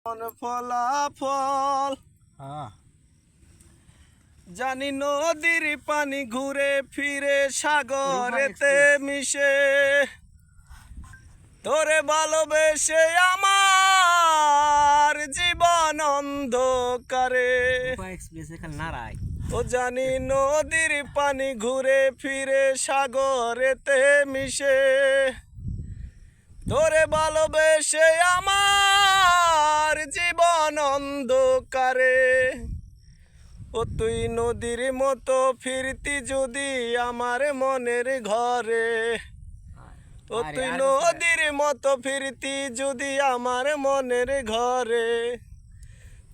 ফলাফল জানি নদীর পানি ঘুরে ফিরে সাগরেতে মিশে তোরে ভালোবেসে আমার জীবন অন্ধকারে ও জানি নদীর পানি ঘুরে ফিরে সাগরেতে মিশে তোরে ভালোবেসে আমার জীবন অন্ধকারে ও তুই নদীর মতো ফিরতি যদি আমার মনের ঘরে ও তুই নদীর মতো ফিরতি যদি আমার মনের ঘরে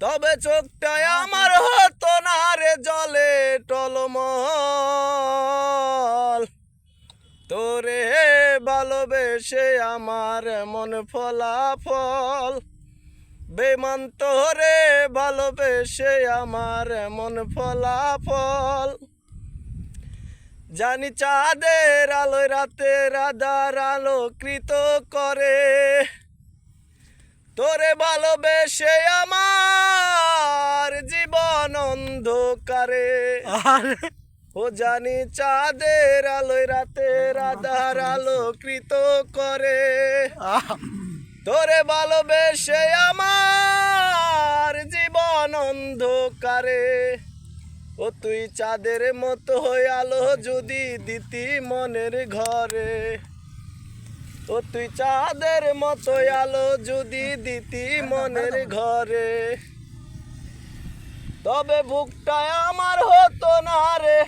তবে চোখটায় আমার হতো না রে জলে টলমল তোরে ভালোবেসে আমার মন ফলাফল বেমান তোরে ভালোবেসে আমার মন ফলাফল জানি চাঁদের আলোয় রাতের আধার আলোকৃত করে তোরে ভালোবেসে আমার জীবন অন্ধকারে ও জানি চাঁদের আলোয় রাতের আধার আলোকৃত করে তোরে ভালোবেসে আমার জীবন অন্ধকারে ও তুই চাঁদের মতো হয়ে আলো যদি দিতি মনের ঘরে ও তুই চাঁদের মতো আলো যদি দিতি মনের ঘরে তবে বুকটা আমার হতো না রে